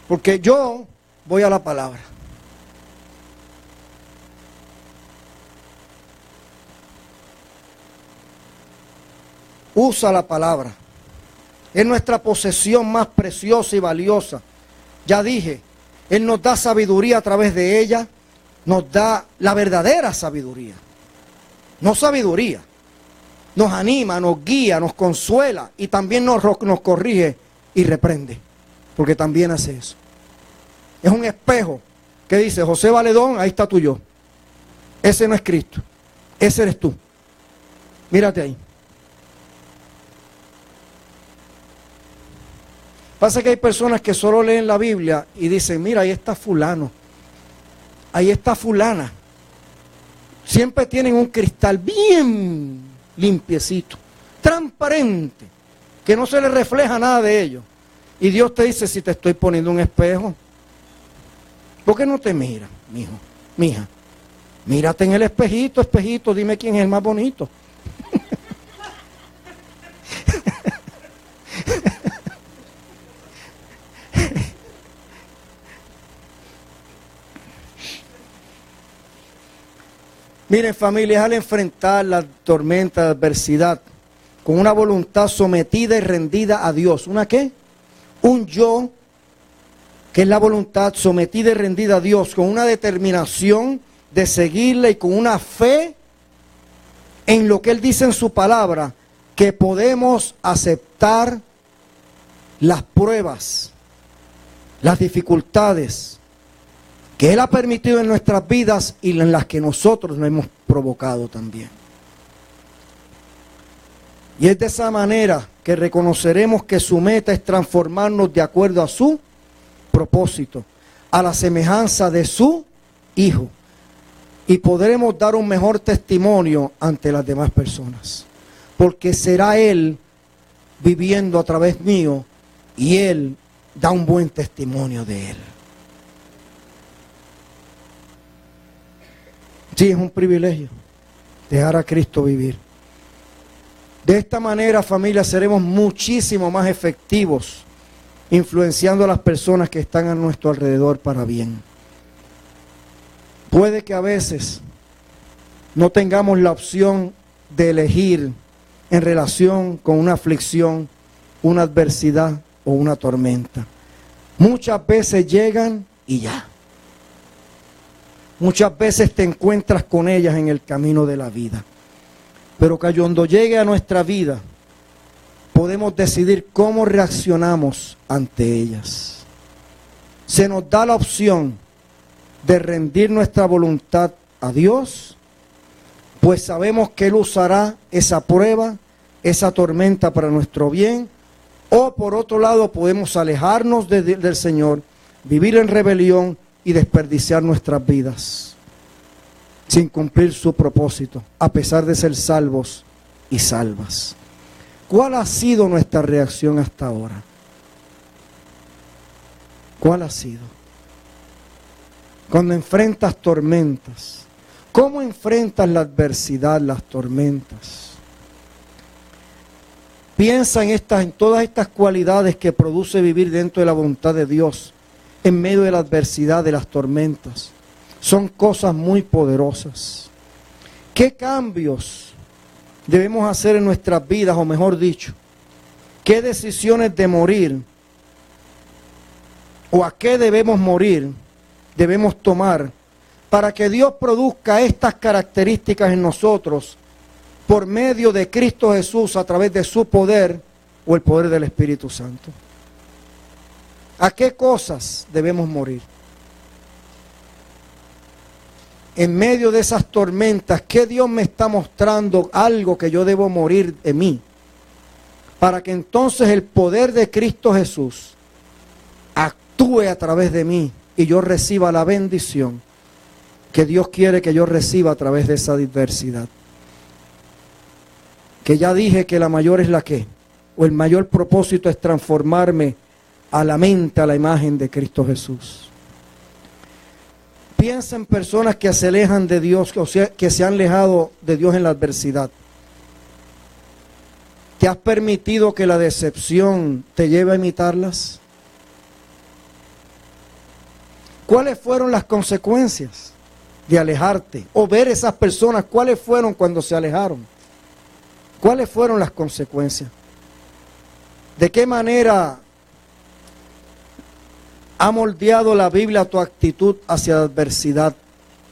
Porque yo voy a la palabra. Usa la palabra. Es nuestra posesión más preciosa y valiosa. Ya dije, Él nos da sabiduría a través de ella. Nos da la verdadera sabiduría. No sabiduría. Nos anima, nos guía, nos consuela y también nos corrige y reprende. Porque también hace eso. Es un espejo que dice, José Valedón, ahí está tu yo. Ese no es Cristo. Ese eres tú. Mírate ahí. Pasa que hay personas que solo leen la Biblia y dicen, mira, ahí está fulano. Ahí está fulana. Siempre tienen un cristal bien limpiecito, transparente, que no se le refleja nada de ellos. Y Dios te dice, si te estoy poniendo un espejo, ¿por qué no te miras, mijo, mija? Mírate en el espejito, espejito, dime quién es el más bonito. Miren, familia, al enfrentar la tormenta de adversidad con una voluntad sometida y rendida a Dios. ¿Una qué? Un yo, que es la voluntad sometida y rendida a Dios, con una determinación de seguirle y con una fe en lo que Él dice en su palabra, que podemos aceptar las pruebas, las dificultades que Él ha permitido en nuestras vidas y en las que nosotros nos hemos provocado también. Y es de esa manera que reconoceremos que su meta es transformarnos de acuerdo a su propósito, a la semejanza de su Hijo. Y podremos dar un mejor testimonio ante las demás personas. Porque será Él viviendo a través mío y Él da un buen testimonio de Él. Sí, es un privilegio dejar a Cristo vivir. De esta manera, familia, seremos muchísimo más efectivos influenciando a las personas que están a nuestro alrededor para bien. Puede que a veces no tengamos la opción de elegir en relación con una aflicción, una adversidad o una tormenta. Muchas veces llegan y ya. Muchas veces te encuentras con ellas en el camino de la vida. Pero que cuando llegue a nuestra vida, podemos decidir cómo reaccionamos ante ellas. Se nos da la opción de rendir nuestra voluntad a Dios, pues sabemos que Él usará esa prueba, esa tormenta para nuestro bien, o por otro lado podemos alejarnos del Señor, vivir en rebelión y desperdiciar nuestras vidas sin cumplir su propósito, a pesar de ser salvos y salvas. ¿Cuál ha sido nuestra reacción hasta ahora? ¿Cuál ha sido? Cuando enfrentas tormentas, ¿cómo enfrentas la adversidad, las tormentas? Piensa en todas estas cualidades que produce vivir dentro de la voluntad de Dios, en medio de la adversidad, de las tormentas. Son cosas muy poderosas. ¿Qué cambios debemos hacer en nuestras vidas, o mejor dicho, qué decisiones de morir, o a qué debemos morir, debemos tomar para que Dios produzca estas características en nosotros por medio de Cristo Jesús a través de su poder o el poder del Espíritu Santo? ¿A qué cosas debemos morir? En medio de esas tormentas, ¿qué Dios me está mostrando algo que yo debo morir de mí? Para que entonces el poder de Cristo Jesús actúe a través de mí y yo reciba la bendición que Dios quiere que yo reciba a través de esa adversidad. Que ya dije que la mayor es la que, o el mayor propósito es transformarme a la mente, a la imagen de Cristo Jesús. Piensa en personas que se alejan de Dios, o sea, que se han alejado de Dios en la adversidad. ¿Te has permitido que la decepción te lleve a imitarlas? ¿Cuáles fueron las consecuencias de alejarte? O ver esas personas, ¿cuáles fueron cuando se alejaron? ¿Cuáles fueron las consecuencias? ¿De qué manera ha moldeado la Biblia tu actitud hacia la adversidad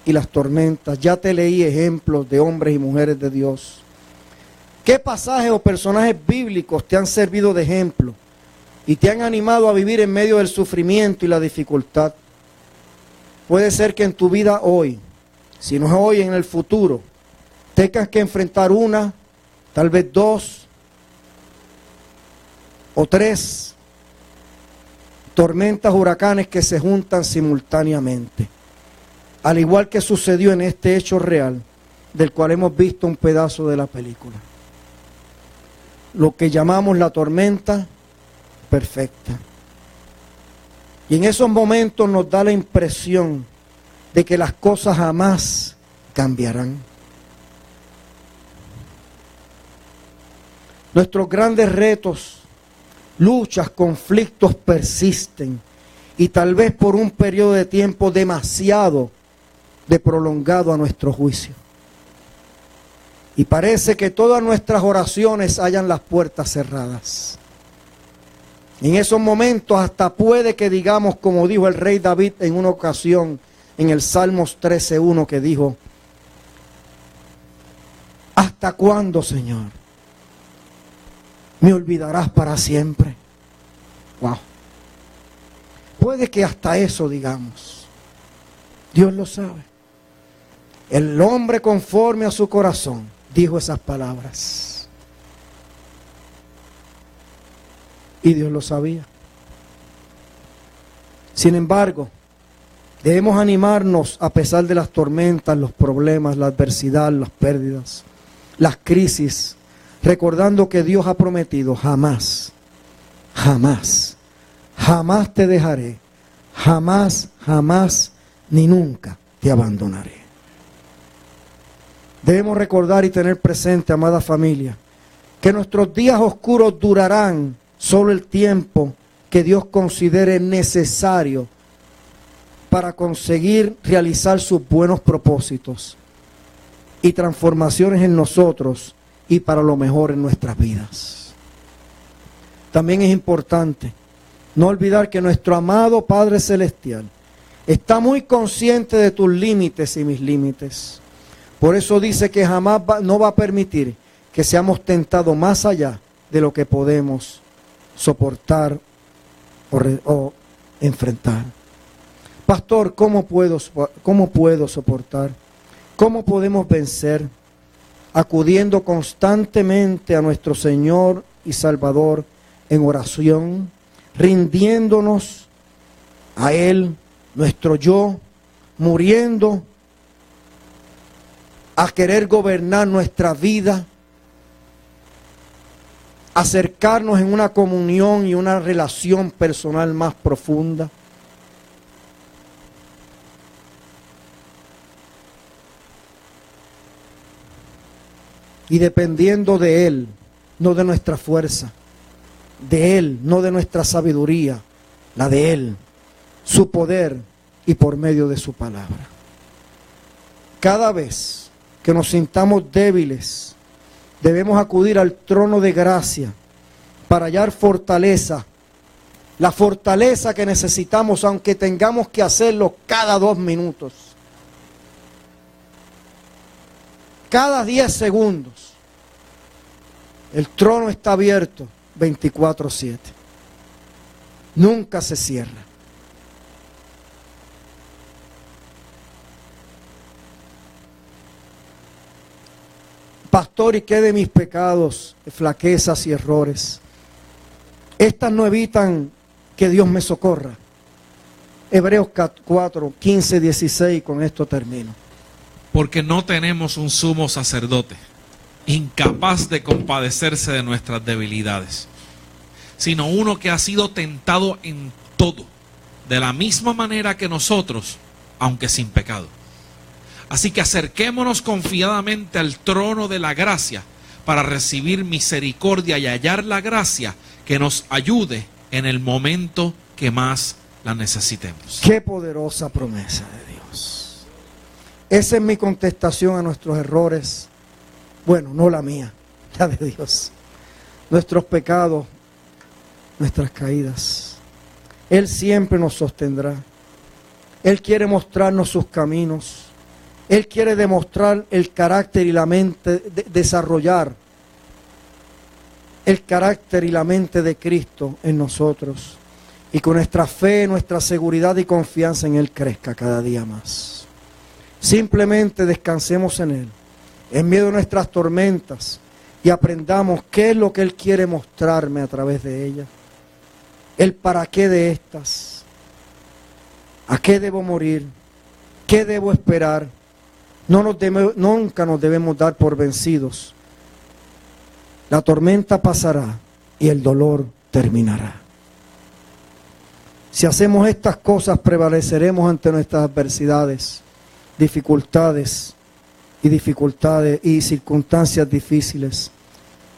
y las tormentas? Ya te leí ejemplos de hombres y mujeres de Dios. ¿Qué pasajes o personajes bíblicos te han servido de ejemplo y te han animado a vivir en medio del sufrimiento y la dificultad? Puede ser que en tu vida hoy, si no es hoy, en el futuro, tengas que enfrentar una, tal vez dos o tres tormentas, huracanes que se juntan simultáneamente. Al igual que sucedió en este hecho real, del cual hemos visto un pedazo de la película. Lo que llamamos la tormenta perfecta. Y en esos momentos nos da la impresión de que las cosas jamás cambiarán. Nuestros grandes retos, luchas, conflictos persisten y tal vez por un periodo de tiempo demasiado prolongado a nuestro juicio. Y parece que todas nuestras oraciones hayan las puertas cerradas. En esos momentos hasta puede que digamos, como dijo el rey David en una ocasión en el Salmos 13:1, que dijo: ¿hasta cuándo, Señor, me olvidarás para siempre? Wow. Puede que hasta eso digamos. Dios lo sabe. El hombre conforme a su corazón dijo esas palabras. Y Dios lo sabía. Sin embargo, debemos animarnos a pesar de las tormentas, los problemas, la adversidad, las pérdidas, las crisis, recordando que Dios ha prometido: jamás, jamás, jamás te dejaré, jamás, jamás, ni nunca te abandonaré. Debemos recordar y tener presente, amada familia, que nuestros días oscuros durarán solo el tiempo que Dios considere necesario para conseguir realizar sus buenos propósitos y transformaciones en nosotros y para lo mejor en nuestras vidas. También es importante no olvidar que nuestro amado Padre Celestial está muy consciente de tus límites y mis límites. Por eso dice que jamás no va a permitir que seamos tentados más allá de lo que podemos soportar o enfrentar. Pastor, ¿cómo puedo soportar? ¿Cómo podemos vencer? Acudiendo constantemente a nuestro Señor y Salvador en oración, rindiéndonos a Él, nuestro yo, muriendo a querer gobernar nuestra vida, acercarnos en una comunión y una relación personal más profunda. y dependiendo de Él, no de nuestra fuerza, de Él, no de nuestra sabiduría, la de Él, su poder y por medio de su palabra. Cada vez que nos sintamos débiles, debemos acudir al trono de gracia para hallar fortaleza, la fortaleza que necesitamos, aunque tengamos que hacerlo cada 2 minutos, cada 10 segundos. El trono está abierto 24/7. Nunca se cierra. Pastor, ¿y qué de mis pecados, flaquezas y errores? Estas no evitan que Dios me socorra. Hebreos 4, 15, 16, con esto termino. Porque no tenemos un sumo sacerdote, incapaz de compadecerse de nuestras debilidades, sino uno que ha sido tentado en todo, de la misma manera que nosotros, aunque sin pecado. Así que acerquémonos confiadamente al trono de la gracia para recibir misericordia y hallar la gracia que nos ayude en el momento que más la necesitemos. Qué poderosa promesa de Dios. Esa es mi contestación a nuestros errores. Bueno, no la mía, la de Dios. Nuestros pecados, nuestras caídas. Él siempre nos sostendrá. Él quiere mostrarnos sus caminos. Él quiere demostrar el carácter y la mente, desarrollar el carácter y la mente de Cristo en nosotros. Y con nuestra fe, nuestra seguridad y confianza en Él crezca cada día más. Simplemente descansemos en Él, en medio de nuestras tormentas, y aprendamos qué es lo que Él quiere mostrarme a través de ellas. El para qué de estas. ¿A qué debo morir? ¿Qué debo esperar? Nunca nos debemos dar por vencidos. La tormenta pasará y el dolor terminará. Si hacemos estas cosas, prevaleceremos ante nuestras adversidades, dificultades y circunstancias difíciles.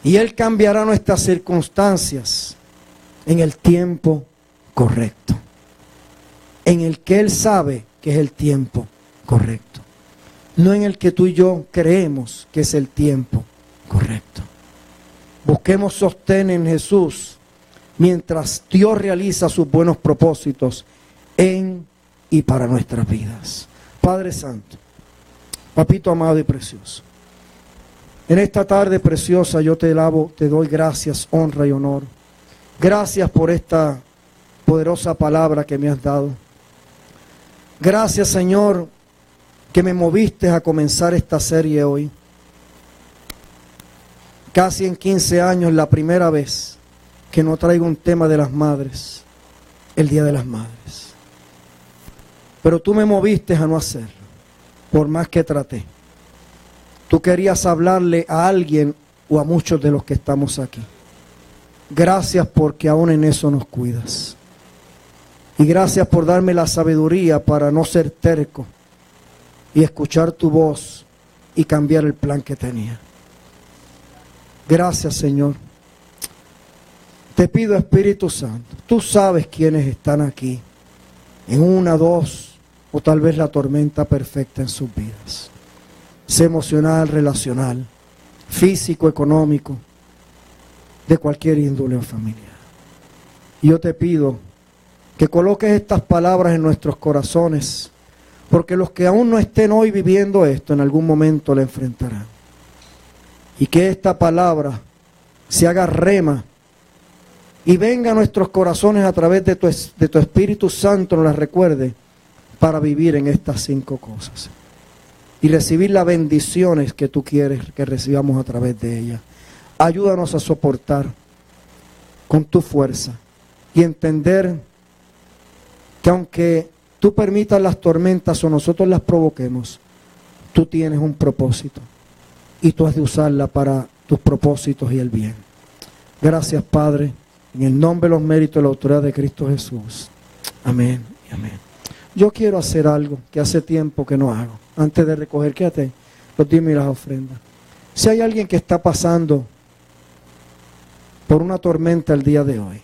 Y Él cambiará nuestras circunstancias en el tiempo correcto, en el que Él sabe que es el tiempo correcto, no en el que tú y yo creemos que es el tiempo correcto. Busquemos sostén en Jesús mientras Dios realiza sus buenos propósitos en y para nuestras vidas. Padre Santo, Papito amado y precioso, en esta tarde preciosa yo te alabo, te doy gracias, honra y honor. Gracias por esta poderosa palabra que me has dado. Gracias, Señor, que me moviste a comenzar esta serie hoy. Casi en 15 años, la primera vez que no traigo un tema de las madres, el Día de las Madres. Pero tú me moviste a no hacerlo, por más que traté. Tú querías hablarle a alguien o a muchos de los que estamos aquí. Gracias porque aún en eso nos cuidas. Y gracias por darme la sabiduría para no ser terco y escuchar tu voz y cambiar el plan que tenía. Gracias, Señor. Te pido, Espíritu Santo, tú sabes quiénes están aquí, en 1, 2, o tal vez la tormenta perfecta en sus vidas. Sea emocional, relacional, físico, económico, de cualquier índole o familiar. Y yo te pido que coloques estas palabras en nuestros corazones, porque los que aún no estén hoy viviendo esto, en algún momento la enfrentarán. Y que esta palabra se haga rema y venga a nuestros corazones a través de tu Espíritu Santo, nos las recuerde, para vivir en estas 5 cosas. Y recibir las bendiciones que tú quieres que recibamos a través de ellas. Ayúdanos a soportar con tu fuerza y entender que aunque tú permitas las tormentas o nosotros las provoquemos, tú tienes un propósito y tú has de usarla para tus propósitos y el bien. Gracias, Padre, en el nombre, los méritos y la autoridad de Cristo Jesús. Amén y amén. Yo quiero hacer algo que hace tiempo que no hago. Antes de recoger, quédate los diezmos y las ofrendas. Si hay alguien que está pasando por una tormenta el día de hoy,